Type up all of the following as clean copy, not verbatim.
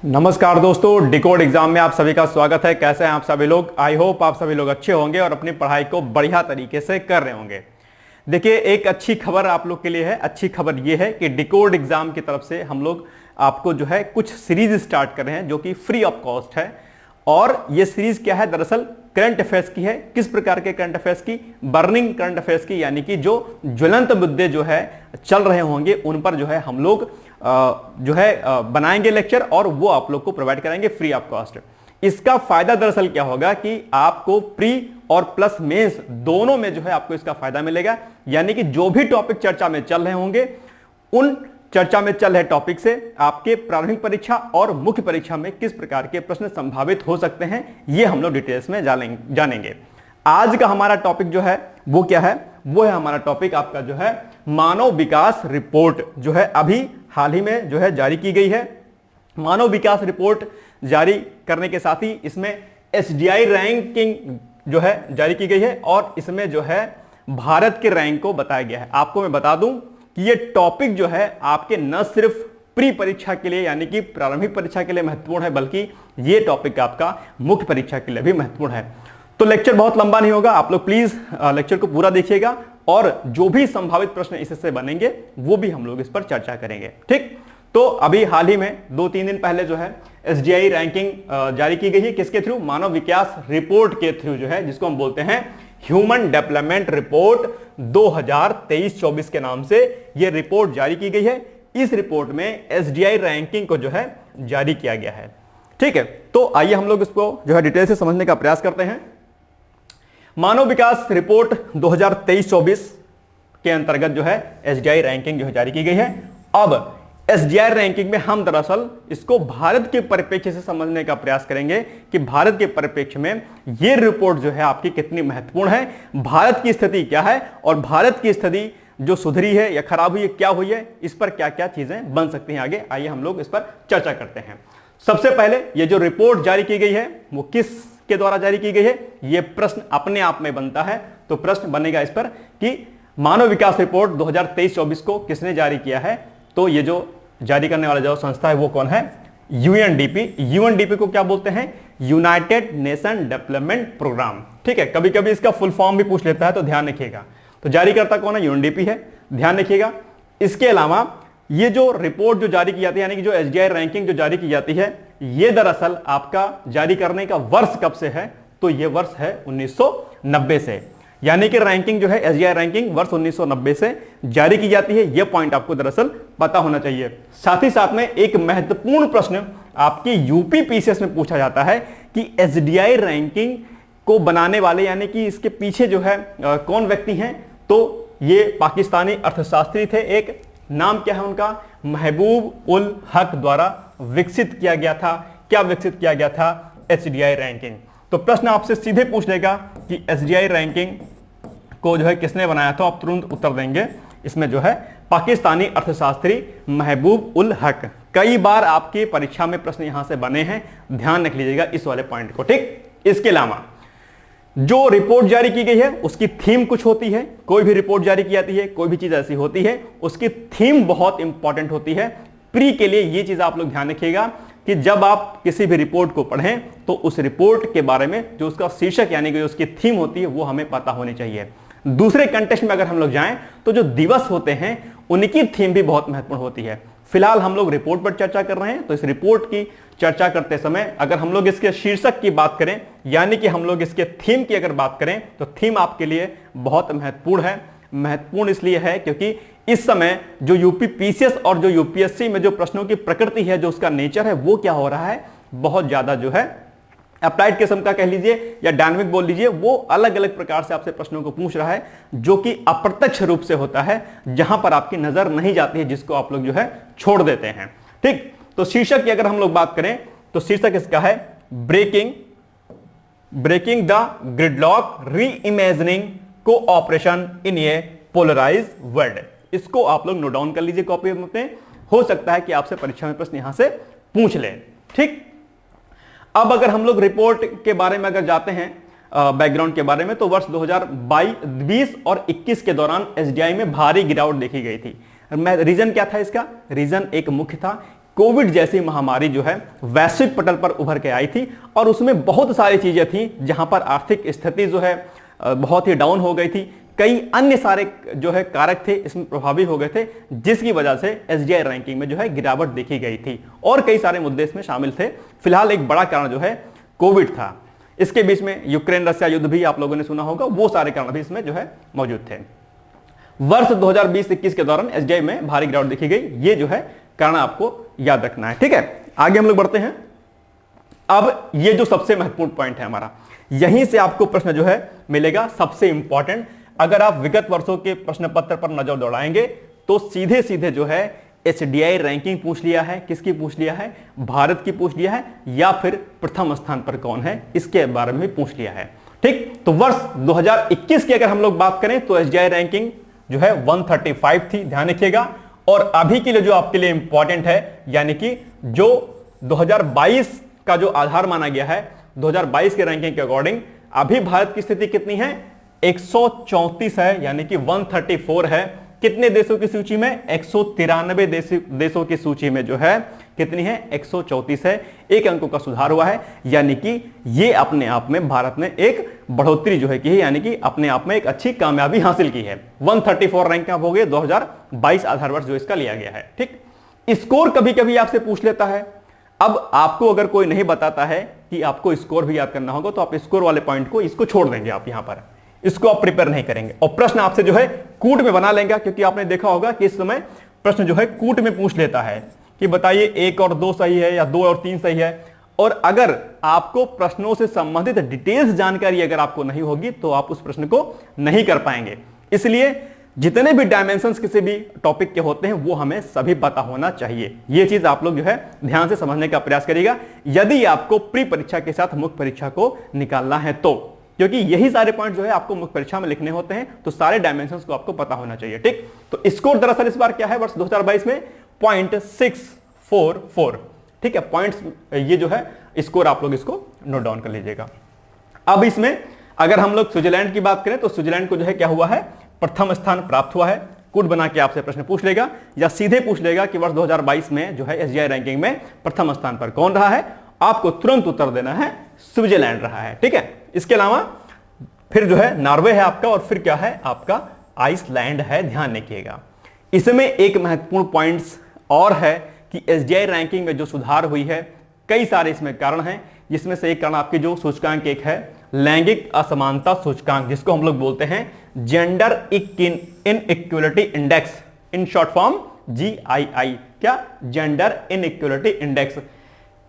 नमस्कार दोस्तों, decode exam में आप सभी का स्वागत है। कैसे हैं आप सभी लोग? आई होप आप सभी लोग अच्छे होंगे और अपनी पढ़ाई को बढ़िया तरीके से कर रहे होंगे। देखिए, एक अच्छी खबर आप लोग के लिए है। अच्छी खबर यह है कि डिकोड एग्जाम की तरफ से हम लोग आपको जो है कुछ सीरीज स्टार्ट कर रहे हैं जो कि फ्री ऑफ कॉस्ट है। और ये सीरीज क्या है? दरअसल करंट अफेयर्स की है। किस प्रकार के करंट अफेयर्स की? बर्निंग करंट अफेयर्स की, यानी कि जो ज्वलंत मुद्दे जो है चल रहे होंगे उन पर जो है हम लोग बनाएंगे लेक्चर और वो आप लोग को प्रोवाइड कराएंगे फ्री ऑफ कॉस्ट। इसका फायदा दरअसल क्या होगा कि आपको प्री और प्लस मेंस दोनों में जो है आपको इसका फायदा मिलेगा। यानी कि जो भी टॉपिक चर्चा में चल रहे होंगे उन चर्चा में चल रहे टॉपिक से आपके प्रारंभिक परीक्षा और मुख्य परीक्षा में किस प्रकार के प्रश्न संभावित हो सकते हैं, ये हम लोग डिटेल्स में जानेंगे। आज का हमारा टॉपिक जो है वो क्या है? वो है हमारा टॉपिक आपका जो है मानव विकास रिपोर्ट, जो है अभी हाल ही में जो है जारी की गई है। मानव विकास रिपोर्ट जारी करने के साथ ही इसमें एसडीआई रैंकिंग जो है जारी की गई है और इसमें जो है भारत के रैंक को बताया गया है। आपको मैं बता दूं कि ये टॉपिक जो है आपके न सिर्फ प्री परीक्षा के लिए यानी कि प्रारंभिक परीक्षा के लिए महत्वपूर्ण है, बल्कि ये टॉपिक आपका मुख्य परीक्षा के लिए भी महत्वपूर्ण है। तो लेक्चर बहुत लंबा नहीं होगा, आप लोग प्लीज लेक्चर को पूरा देखिएगा और जो भी संभावित प्रश्न इससे बनेंगे वो भी हम लोग इस पर चर्चा करेंगे। ठीक, तो अभी हाल ही में 2-3 दिन पहले जो है एसडीआई रैंकिंग जारी की गई है। किसके थ्रू? मानव विकास रिपोर्ट के थ्रू, जो है जिसको हम बोलते हैं ह्यूमन डेवलपमेंट रिपोर्ट 2023-24 के नाम से यह रिपोर्ट जारी की गई है। इस रिपोर्ट में एसडीआई रैंकिंग को जो है जारी किया गया है। ठीक है, तो आइए हम लोग इसको जो है डिटेल से समझने का प्रयास करते हैं। मानव विकास रिपोर्ट 2023-24 के अंतर्गत जो है एसडीआई रैंकिंग जो है जारी की गई है। अब एसडीआई रैंकिंग में हम दरअसल इसको भारत के परिप्रेक्ष्य से समझने का प्रयास करेंगे कि भारत के परिप्रेक्ष्य में ये रिपोर्ट जो है आपकी कितनी महत्वपूर्ण है, भारत की स्थिति क्या है और भारत की स्थिति जो सुधरी है या खराब हुई है, क्या हुई है, इस पर क्या क्या चीजें बन सकती हैं आगे। आइए हम लोग इस पर चर्चा करते हैं। सबसे पहले ये जो रिपोर्ट जारी की गई है वो किस के द्वारा जारी की गई है, यह प्रश्न अपने आप में बनता है। तो प्रश्न बनेगा इस पर कि मानव विकास रिपोर्ट 2023-24 को किसने जारी किया है? तो ये जो जारी करने वाला जो संस्था है वो कौन है? यूएनडीपी। यूएनडीपी को क्या बोलते हैं? United Nation Development Programme. ठीक है, कभी कभी इसका फुल फॉर्म भी पूछ लेता है, तो ध्यान रखिएगा। तो जारी करता कौन है? यूएनडीपी है, ध्यान रखिएगा। इसके अलावा ये जो रिपोर्ट जो जारी की जाती है यानी कि जो एसडीआई रैंकिंग जो जारी की जाती है, ये दरअसल आपका जारी करने का वर्ष कब से है? तो ये वर्ष है 1990 से। यानी कि रैंकिंग जो है एसडीआई रैंकिंग वर्ष 1990 से जारी की जाती है। यह पॉइंट आपको दरअसल पता होना चाहिए। साथ ही साथ में एक महत्वपूर्ण प्रश्न आपकी यूपी पीसीएस में पूछा जाता है कि एसडीआई रैंकिंग को बनाने वाले यानी कि इसके पीछे जो है कौन व्यक्ति हैं? तो ये पाकिस्तानी अर्थशास्त्री थे। एक नाम क्या है उनका? महबूब उल हक द्वारा विकसित किया गया था। क्या विकसित किया गया था? SDI ranking. तो प्रश्न आपसे सीधे पूछ लेगा कि एसडीआई रैंकिंग को जो है किसने बनाया था? आप तुरंत उत्तर देंगे इसमें जो है पाकिस्तानी अर्थशास्त्री महबूब उल हक। कई बार आपकी परीक्षा में प्रश्न यहां से बने हैं, ध्यान रख लीजिएगा इस वाले पॉइंट को। ठीक, इसके अलावा जो रिपोर्ट जारी की गई है उसकी थीम कुछ होती है। कोई भी रिपोर्ट जारी की जाती है, कोई भी चीज ऐसी होती है, उसकी थीम बहुत इंपॉर्टेंट होती है। प्री के लिए ये चीज आप लोग ध्यान रखिएगा कि जब आप किसी भी रिपोर्ट को पढ़ें तो उस रिपोर्ट के बारे में जो उसका शीर्षक यानी कि उसकी थीम होती है वो हमें पता होनी चाहिए। दूसरे कंटेक्स्ट में अगर हम लोग जाएं तो जो दिवस होते हैं उनकी थीम भी बहुत महत्वपूर्ण होती है। फिलहाल हम लोग रिपोर्ट पर चर्चा कर रहे हैं, तो इस रिपोर्ट की चर्चा करते समय अगर हम लोग इसके शीर्षक की बात करें यानी कि हम लोग इसके थीम की अगर बात करें तो थीम आपके लिए बहुत महत्वपूर्ण है। महत्वपूर्ण इसलिए है क्योंकि इस समय जो यूपी पीसीएस और जो यूपीएससी में जो प्रश्नों की प्रकृति है, जो उसका नेचर है, वो क्या हो रहा है? बहुत ज्यादा जो है अप्लाइड किस्म का कह लीजिए या डायनामिक बोल लीजिए, वो अलग अलग प्रकार से आपसे प्रश्नों को पूछ रहा है जो कि अप्रत्यक्ष रूप से होता है, जहां पर आपकी नजर नहीं जाती है, जिसको आप लोग जो है छोड़ देते हैं। ठीक, तो शीर्षक की अगर हम लोग बात करें तो शीर्षक इसका है breaking the gridlock reimagining cooperation in a polarized world. इसको आप लोग नोट डाउन कर लीजिए कॉपी में। हो सकता है कि आपसे परीक्षा में प्रश्न यहां से पूछ लें। ठीक, अब अगर हम लोग रिपोर्ट के बारे में अगर जाते हैं बैकग्राउंड के बारे में, तो वर्ष 2022 और 21 के दौरान एसडीआई में भारी गिरावट देखी गई थी। रीजन क्या था इसका? रीजन एक मुख्य था कोविड जैसी महामारी जो है वैश्विक पटल पर उभर के आई थी और उसमें बहुत सारी चीजें थी जहां पर आर्थिक स्थिति जो है बहुत ही डाउन हो गई थी। कई अन्य सारे जो है कारक थे इसमें प्रभावी हो गए थे, जिसकी वजह से एसडीआई रैंकिंग में जो है गिरावट देखी गई थी और कई सारे मुद्दे इसमें शामिल थे। फिलहाल एक बड़ा कारण जो है कोविड था। इसके बीच में यूक्रेन रशिया युद्ध भी आप लोगों ने सुना होगा, वो सारे कारण भी इसमें जो है मौजूद थे। वर्ष 2020-21 के दौरान एसडीआई में भारी गिरावट देखी गई, ये जो है कारण आपको याद रखना है। ठीक है, आगे हम लोग बढ़ते हैं। अब ये जो सबसे महत्वपूर्ण पॉइंट है हमारा, यहीं से आपको प्रश्न जो है मिलेगा सबसे इंपॉर्टेंट। अगर आप विगत वर्षों के प्रश्न पत्र पर नजर दौड़ाएंगे तो सीधे सीधे जो है एसडीआई रैंकिंग पूछ लिया है। किसकी पूछ लिया है? भारत की पूछ लिया है, या फिर प्रथम स्थान पर कौन है इसके बारे में भी पूछ लिया है। ठीक, तो वर्ष 2021 की अगर हम लोग बात करें तो एसडीआई रैंकिंग जो है 135 थी, ध्यान रखिएगा। और अभी के लिए जो आपके लिए इंपॉर्टेंट है, यानी कि जो 2022 का जो आधार माना गया है, 2022 के रैंकिंग के अकॉर्डिंग अभी भारत की स्थिति कितनी है? 134 है, यानी कि 134 है। कितने देशों की सूची में? 193 देशों की सूची में जो है कितनी है? 134 है। एक अंकों का सुधार हुआ है, यानी कि ये अपने आप में भारत ने एक बढ़ोतरी जो है की है, यानी कि अपने आप में एक अच्छी कामयाबी हासिल की है। 134 रैंक हो गए 2022 आधार वर्ष जो इसका लिया गया है। ठीक, स्कोर कभी कभी आपसे पूछ लेता है। अब आपको अगर कोई नहीं बताता है कि आपको स्कोर भी याद करना होगा तो आप स्कोर वाले पॉइंट को इसको छोड़ देंगे, आप यहां पर इसको आप प्रिपेयर नहीं करेंगे और प्रश्न आपसे जो है कूट में बना लेंगे, क्योंकि आपने देखा होगा कि इस समय प्रश्न जो है कूट में पूछ लेता है कि बताइए 1 और 2 सही है या 2 और 3 सही है। और अगर आपको प्रश्नों से संबंधित डिटेल्स जानकारी अगर आपको नहीं होगी तो आप उस प्रश्न को नहीं कर पाएंगे। इसलिए जितने भी डायमेंशंस किसी भी टॉपिक के होते हैं वो हमें सभी पता होना चाहिए। ये चीज आप लोग जो है ध्यान से समझने का प्रयास करिएगा यदि आपको प्री परीक्षा के साथ मुख्य परीक्षा को निकालना है तो, क्योंकि यही सारे पॉइंट जो है आपको मुख्य परीक्षा में लिखने होते हैं, तो सारे डायमेंशंस को आपको पता होना चाहिए। ठीक, तो स्कोर दरअसल इस बार क्या है वर्ष 2022 में 0.644। ठीक है, पॉइंट्स ये जो है स्कोर आप लोग इसको नोट डाउन कर लीजिएगा। अब इसमें अगर हम लोग स्विट्जरलैंड की बात करें तो स्विट्जरलैंड को जो है क्या हुआ है? प्रथम स्थान प्राप्त हुआ है। कूट बना के आपसे प्रश्न पूछ लेगा या सीधे पूछ लेगा कि वर्ष 2022 में जो है एसडीआई रैंकिंग में प्रथम स्थान पर कौन रहा है, आपको तुरंत उत्तर देना है स्विट्जरलैंड रहा है। ठीक है, इसके अलावा फिर जो है नॉर्वे है आपका, और फिर क्या है आपका? आइसलैंड है, ध्यान रखिएगा। इसमें एक महत्वपूर्ण पॉइंट्स और है कि एसडीआई रैंकिंग में जो सुधार हुई है, कई सारे इसमें कारण हैं, जिसमें से एक कारण आपकी जो सूचकांक एक है लैंगिक असमानता सूचकांक, जिसको हम लोग बोलते हैं gender inequality index, in short form GII। क्या? Gender inequality index.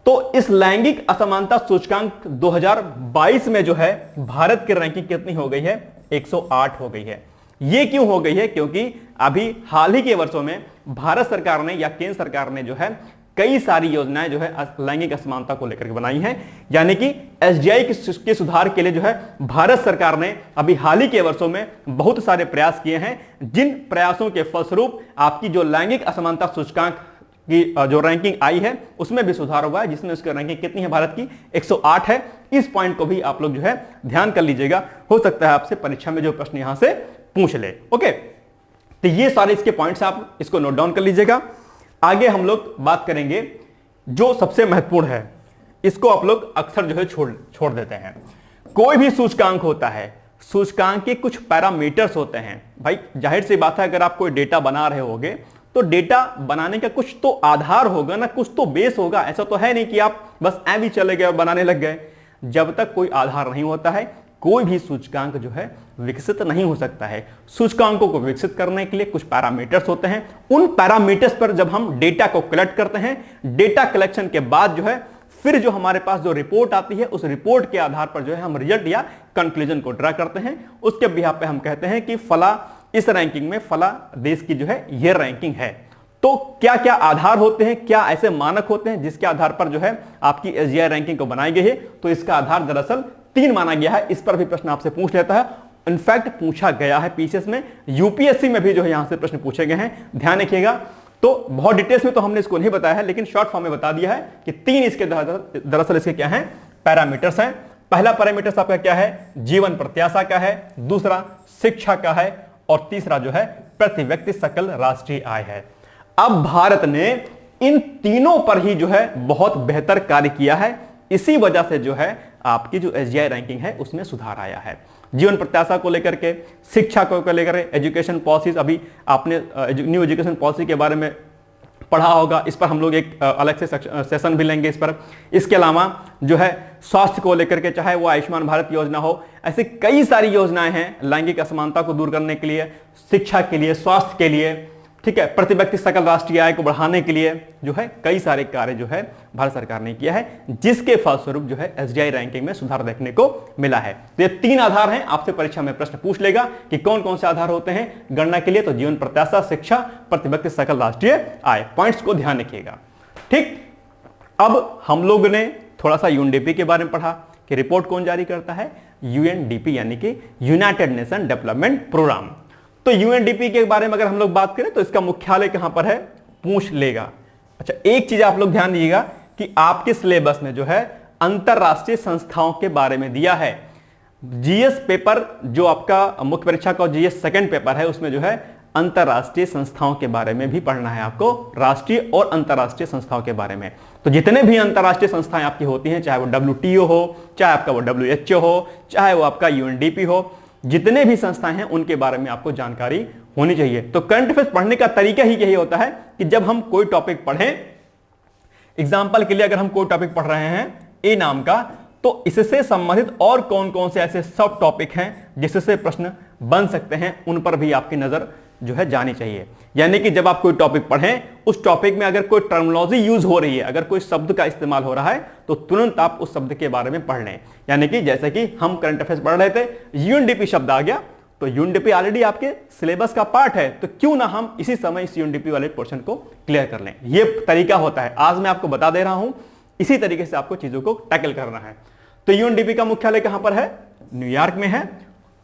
तो इस लैंगिक असमानता सूचकांक 2022 में जो है भारत की रैंकिंग कितनी हो गई है? 108 हो गई है। ये क्यों हो गई है? क्योंकि अभी हाल ही के वर्षों में भारत सरकार ने या केंद्र सरकार ने जो है कई सारी योजनाएं जो है लैंगिक असमानता को लेकर के बनाई हैं, यानी कि एसडीआई के सुधार के लिए जो है भारत सरकार ने अभी हाल ही के वर्षों में बहुत सारे प्रयास किए हैं, जिन प्रयासों के फलस्वरूप आपकी जो लैंगिक असमानता सूचकांक की जो रैंकिंग आई है उसमें भी सुधार हुआ है, जिसमें उसकी रैंकिंग कितनी है भारत की? 108 है। इस पॉइंट को भी आप लोग जो है ध्यान कर लीजिएगा, हो सकता है आपसे परीक्षा में जो प्रश्न यहां से पूछ ले। ओके, तो ये सारे इसके पॉइंट्स आप इसको नोट डाउन कर लीजिएगा। आगे हम लोग बात करेंगे जो सबसे महत्वपूर्ण है, इसको आप लोग अक्सर जो है छोड़ देते हैं। कोई भी सूचकांक होता है, सूचकांक के कुछ पैरामीटर्स होते हैं। भाई जाहिर सी बात है, अगर आप कोई डेटा बना रहे होगे तो डेटा बनाने का कुछ तो आधार होगा ना, कुछ तो बेस होगा। ऐसा तो है नहीं कि आप बस ऐवी चले गए और बनाने लग गए। जब तक कोई आधार नहीं होता है कोई भी सूचकांक जो है विकसित नहीं हो सकता है। सूचकांकों को विकसित करने के लिए कुछ पैरामीटर्स होते हैं। उन पैरामीटर्स पर जब हम डेटा को कलेक्ट करते हैं, डेटा कलेक्शन के बाद जो है फिर जो हमारे पास जो रिपोर्ट आती है, उस रिपोर्ट के आधार पर जो है हम रिजल्ट या कंक्लूजन को ड्रा करते हैं। उसके बिहाफ पे हम कहते हैं कि फला इस रैंकिंग में फला देश की जो है यह रैंकिंग है। तो क्या क्या आधार होते हैं, क्या ऐसे मानक होते हैं जिसके आधार पर जो है आपकी एसडीआई रैंकिंग को बनाई गई है? तो इसका आधार दरअसल 3 माना गया है। इस पर भी प्रश्न आपसे पूछ लेता है, इनफैक्ट पूछा गया है पीसीएस में, यूपीएससी में भी जो है यहां से प्रश्न पूछे गए हैं, ध्यान रखिएगा। तो बहुत डिटेल्स में तो हमने इसको नहीं बताया है, लेकिन शॉर्ट फॉर्म में बता दिया है कि 3 इसके दरअसल इसके क्या है? पैरामीटर्स हैं। पहला पैरामीटर आपका क्या है? जीवन प्रत्याशा का है, दूसरा शिक्षा का है, और तीसरा जो है प्रति व्यक्ति सकल राष्ट्रीय आय है। अब भारत ने इन तीनों पर ही जो है बहुत बेहतर कार्य किया है। इसी वजह से जो है आपकी जो एसजीआई रैंकिंग है उसमें सुधार आया है। जीवन प्रत्याशा को लेकर के, शिक्षा को लेकर के, एजुकेशन पॉलिसीज, अभी आपने न्यू एजुकेशन पॉलिसी के बारे में पढ़ा होगा, इस पर हम लोग एक अलग से सेशन भी लेंगे इस पर। इसके अलावा जो है स्वास्थ्य को लेकर के, चाहे वो आयुष्मान भारत योजना हो, ऐसे कई सारी योजनाएं हैं लैंगिक असमानता को दूर करने के लिए, शिक्षा के लिए, स्वास्थ्य के लिए, ठीक है, प्रति व्यक्ति सकल राष्ट्रीय आय को बढ़ाने के लिए जो है कई सारे कार्य जो है भारत सरकार ने किया है, जिसके फलस्वरूप जो है एसजीआई रैंकिंग में सुधार देखने को मिला है। तो ये 3 आधार हैं, आपसे परीक्षा में प्रश्न पूछ लेगा कि कौन कौन से आधार होते हैं गणना के लिए, तो जीवन प्रत्याशा, शिक्षा, प्रति व्यक्ति सकल राष्ट्रीय आय। पॉइंट्स को ध्यान रखिएगा। ठीक, अब हम लोग ने थोड़ा सा यूएनडीपी के बारे में पढ़ा कि रिपोर्ट कौन जारी करता है, यूएनडीपी यानी कि यूनाइटेड नेशन डेवलपमेंट प्रोग्राम। तो यूएनडीपी के बारे में अगर हम लोग बात करें तो इसका मुख्यालय कहां पर है, पूछ लेगा। अच्छा, एक चीज आप लोग ध्यान दीजिएगा कि आपके सिलेबस में जो है अंतरराष्ट्रीय संस्थाओं के बारे में दिया है। जीएस पेपर जो आपका मुख्य परीक्षा का जीएस सेकंड पेपर है, उसमें जो है अंतरराष्ट्रीय संस्थाओं के बारे में भी पढ़ना है आपको, राष्ट्रीय और अंतरराष्ट्रीय संस्थाओं के बारे में। तो जितने भी अंतरराष्ट्रीय संस्थाएं आपकी होती हैं, चाहे वो WTO हो, चाहे आपका वो WHO हो, चाहे वो आपका यूएनडीपी हो, जितने भी संस्थाएं हैं उनके बारे में आपको जानकारी होनी चाहिए। तो करंट अफेयर्स पढ़ने का तरीका ही यही होता है कि जब हम कोई टॉपिक पढ़ें, एग्जाम्पल के लिए अगर हम कोई टॉपिक पढ़ रहे हैं ए नाम का, तो इससे संबंधित और कौन कौन से ऐसे सब टॉपिक हैं जिससे प्रश्न बन सकते हैं, उन पर भी आपकी नजर जो है जानी चाहिए। यानी कि जब आप कोई टॉपिक पढ़ें, उस टॉपिक में अगर कोई टर्मिनोलॉजी यूज हो रही है, अगर कोई शब्द का इस्तेमाल हो रहा है, तो तुरंत आप उस शब्द के बारे में पढ़ लें। यानी कि जैसे कि हम करंट अफेयर्स पढ़ रहे थे, यूएनडीपी शब्द आ गया, तो यूएनडीपी ऑलरेडी आपके सिलेबस का पार्ट है, तो क्यों ना हम इसी समय इस यूएनडीपी वाले पोर्शन को क्लियर कर लें। ये तरीका होता है, आज मैं आपको बता दे रहा हूं, इसी तरीके से आपको चीजों को टैकल करना है। तो यूएनडीपी का मुख्यालय कहां पर है, न्यूयॉर्क में है।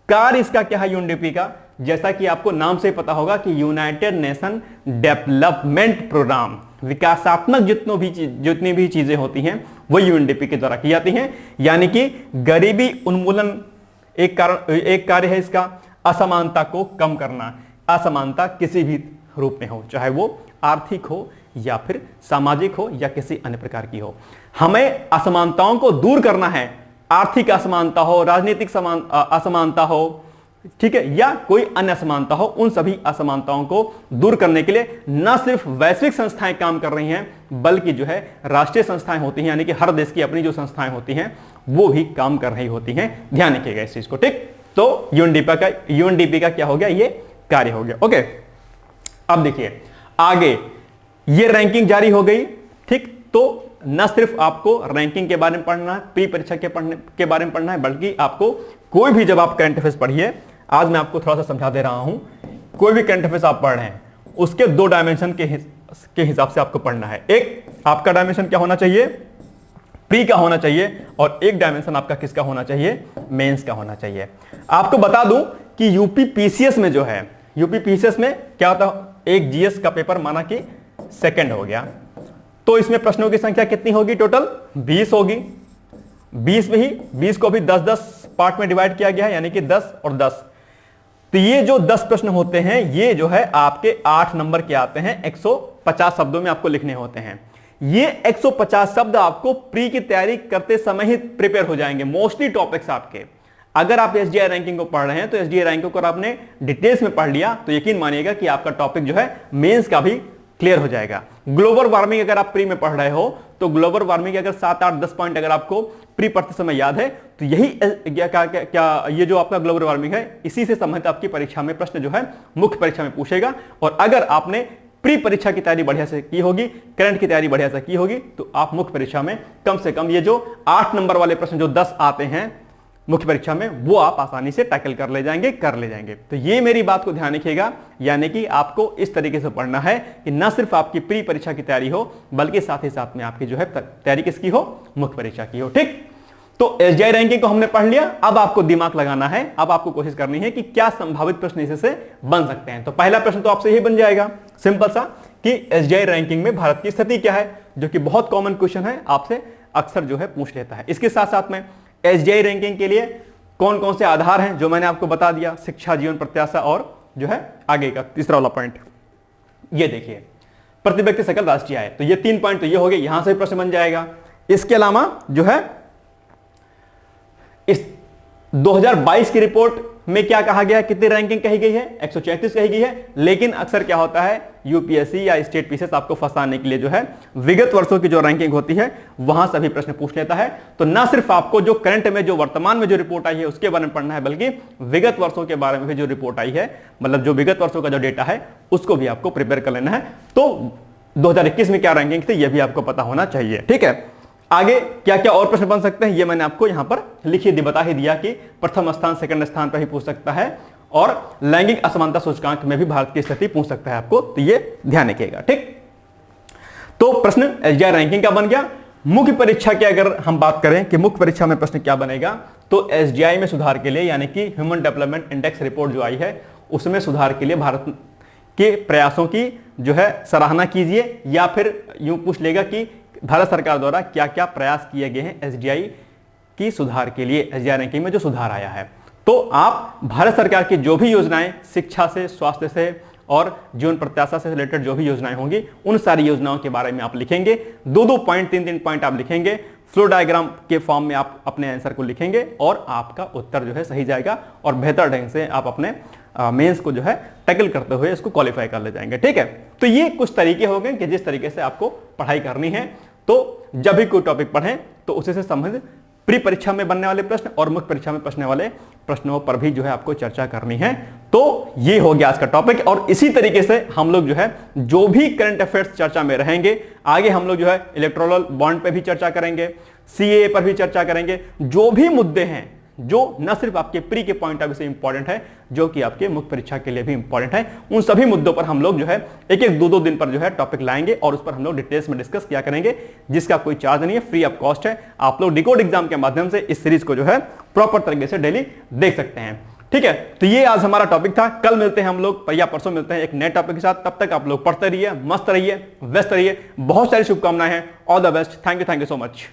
कार्य इसका क्या है यूएनडीपी का, जैसा कि आपको नाम से पता होगा कि यूनाइटेड नेशन डेवलपमेंट प्रोग्राम, विकासात्मक जितनी भी चीजें होती हैं वो यूएनडीपी के द्वारा की जाती हैं। यानी कि गरीबी उन्मूलन एक कार्य है इसका, असमानता को कम करना, असमानता किसी भी रूप में हो, चाहे वो आर्थिक हो या फिर सामाजिक हो या किसी अन्य प्रकार की हो, हमें असमानताओं को दूर करना है। आर्थिक असमानता हो, राजनीतिक असमानता हो, ठीक है, या कोई अन्य असमानता हो, उन सभी असमानताओं को दूर करने के लिए न सिर्फ वैश्विक संस्थाएं काम कर रही हैं, बल्कि जो है राष्ट्रीय संस्थाएं होती हैं, यानी कि हर देश की अपनी जो संस्थाएं होती हैं वो भी काम कर रही होती हैं। ध्यान रखिएगा इस चीज को। ठीक, तो यूएनडीपी का क्या हो गया, ये कार्य हो गया। ओके, अब देखिए आगे, ये रैंकिंग जारी हो गई। ठीक, तो न सिर्फ आपको रैंकिंग के बारे में पढ़ना है, प्री परीक्षा के बारे में पढ़ना है, बल्कि आपको कोई भी, जब आप करंट अफेयर्स पढ़िए, आज मैं आपको थोड़ा सा समझा दे रहा हूं, कोई भी करंट अफेयर्स आप पढ़ रहे हैं उसके 2 डायमेंशन के हिसाब से आपको पढ़ना है। एक आपका डायमेंशन क्या होना चाहिए, प्री का होना चाहिए, और एक डायमेंशन आपका किसका होना चाहिए, मेंस का होना चाहिए। आपको बता दूं कि यूपी पीसीएस में जो है, यूपी पीसीएस में क्या होता, एक जीएस का पेपर माना कि सेकंड हो गया, तो इसमें प्रश्नों की संख्या कितनी होगी, टोटल 20 होगी। 20 में ही 20 को भी 10-10 पार्ट में डिवाइड किया गया है, यानी कि 10 और 10। तो ये जो 10 प्रश्न होते हैं, ये जो है आपके 8 नंबर के आते हैं, 150 शब्दों में आपको लिखने होते हैं। ये 150 शब्द आपको प्री की तैयारी करते समय ही प्रिपेयर हो जाएंगे। मोस्टली टॉपिक्स आपके, अगर आप एसजीआई रैंकिंग को पढ़ रहे हैं तो एसजीआई रैंकिंग को आपने डिटेल्स में पढ़ लिया तो यकीन मानिएगा कि आपका टॉपिक जो है मेंस का भी क्लियर हो जाएगा। ग्लोबल वार्मिंग अगर आप प्री में पढ़ रहे हो तो ग्लोबल वार्मिंग अगर 7-8-10 पॉइंट अगर आपको प्री पढ़ते समय याद है तो यही क्या ये जो आपका ग्लोबल वार्मिंग है, इसी से संबंधित आपकी परीक्षा में प्रश्न जो है मुख्य परीक्षा में पूछेगा। और अगर आपने प्री परीक्षा की तैयारी बढ़िया से की होगी, करंट की तैयारी बढ़िया से की होगी, तो आप मुख्य परीक्षा में कम से कम ये जो 8 नंबर वाले प्रश्न जो 10 आते हैं मुख्य परीक्षा में, वो आप आसानी से टैकल कर ले जाएंगे। तो ये मेरी बात को ध्यान रखिएगा, यानी कि आपको इस तरीके से पढ़ना है कि न सिर्फ आपकी प्री परीक्षा की तैयारी हो, बल्कि साथ ही साथ में आपकी जो है तैयारी किसकी हो, मुख्य परीक्षा की हो। ठीक, तो एसजीआई रैंकिंग को हमने पढ़ लिया। अब आपको दिमाग लगाना है, अब आपको कोशिश करनी है कि क्या संभावित प्रश्न इससे बन सकते हैं। तो पहला प्रश्न तो आपसे यही बन जाएगा सिंपल सा कि एसजीआई रैंकिंग में भारत की स्थिति क्या है, जो कि बहुत कॉमन क्वेश्चन है, आपसे अक्सर जो है पूछ लेता है। इसके साथ साथ में एसजीआई रैंकिंग के लिए कौन कौन से आधार हैं जो मैंने आपको बता दिया, शिक्षा, जीवन प्रत्याशा और जो है आगे का तीसरा वाला पॉइंट। ये देखिए, प्रति व्यक्ति सकल राष्ट्रीय आय। तो ये 3 पॉइंट तो ये हो गए, यहां से प्रश्न बन जाएगा। इसके अलावा जो है इस 2022 की रिपोर्ट में क्या कहा गया है, कितनी रैंकिंग कही गई है, 134 कही गई है। लेकिन अक्सर क्या होता है, यूपीएससी या स्टेट पीसीएस आपको फंसाने के लिए जो है विगत वर्षों की जो रैंकिंग होती है वहां सभी प्रश्न पूछ लेता है। तो ना सिर्फ आपको जो करंट में, जो वर्तमान में जो रिपोर्ट आई है उसके बारे में पढ़ना है, बल्कि विगत वर्षों के बारे में भी जो रिपोर्ट आई है, मतलब जो विगत वर्षों का जो डेटा है उसको भी आपको प्रिपेयर कर लेना है। तो 2021 में क्या रैंकिंग थी यह भी आपको पता होना चाहिए। ठीक है, आगे क्या क्या और प्रश्न बन सकते हैं ये मैंने आपको यहां पर लिखिए बता ही दिया कि प्रथम स्थान, सेकंड स्थान पर ही पूछ सकता है, और लैंगिक असमानता सूचकांक में भी भारत की स्थिति पूछ सकता है आपको, तो ये ध्यान रखिएगा। ठीक, तो प्रश्न एसडीआई रैंकिंग का बन गया। मुख्य परीक्षा की अगर हम बात करें कि मुख्य परीक्षा में प्रश्न क्या बनेगा, तो एसडीआई में सुधार के लिए, यानी कि ह्यूमन डेवलपमेंट इंडेक्स रिपोर्ट जो आई है उसमें सुधार के लिए भारत के प्रयासों की जो है सराहना कीजिए, या फिर यूं पूछ लेगा कि भारत सरकार द्वारा क्या क्या प्रयास किए गए हैं एसडीआई की सुधार के लिए, एसडीआई रैंकिंग में जो सुधार आया है। तो आप भारत सरकार की जो भी योजनाएं, शिक्षा से, स्वास्थ्य से और जीवन प्रत्याशा से रिलेटेड जो भी योजनाएं होंगी, उन सारी योजनाओं के बारे में आप लिखेंगे। 2-2 पॉइंट, 3-3 पॉइंट आप लिखेंगे, फ्लो डायग्राम के फॉर्म में आप अपने आंसर को लिखेंगे और आपका उत्तर जो है सही जाएगा, और बेहतर ढंग से आप अपने मेंस को जो है टैकल करते हुए इसको क्वालिफाई कर ले जाएंगे। ठीक है, तो ये कुछ तरीके हो गए कि जिस तरीके से आपको पढ़ाई करनी है। तो जब भी कोई टॉपिक पढ़ें तो उसी से संबंधित प्री परीक्षा में बनने वाले प्रश्न और मुख्य परीक्षा में पूछने वाले प्रश्नों पर भी जो है आपको चर्चा करनी है। तो ये हो गया आज का टॉपिक, और इसी तरीके से हम लोग जो है जो भी करंट अफेयर्स चर्चा में रहेंगे, आगे हम लोग जो है इलेक्टोरल बॉन्ड पे भी चर्चा करेंगे, सीएए पर भी चर्चा करेंगे। जो भी मुद्दे हैं जो न सिर्फ आपके प्री के पॉइंट ऑफ व्यू से इंपॉर्टेंट है, जो कि आपके मुख्य परीक्षा के लिए भी इंपॉर्टेंट है, उन सभी मुद्दों पर हम लोग जो है एक एक 2-2 दिन पर जो है टॉपिक लाएंगे और उस पर हम लोग डिटेल्स में डिस्कस किया करेंगे, जिसका कोई चार्ज नहीं है, फ्री ऑफ कॉस्ट है। आप लोग डिकोड एग्जाम के माध्यम से इस सीरीज को जो है प्रॉपर तरीके से डेली देख सकते हैं। ठीक है, तो ये आज हमारा टॉपिक था। कल मिलते हैं हम लोग, या परसों मिलते हैं एक नए टॉपिक के साथ। तब तक आप लोग पढ़ते रहिए, मस्त रहिए, व्यस्त रहिए। बहुत सारी शुभकामनाएं हैं। All the best. Thank you so much.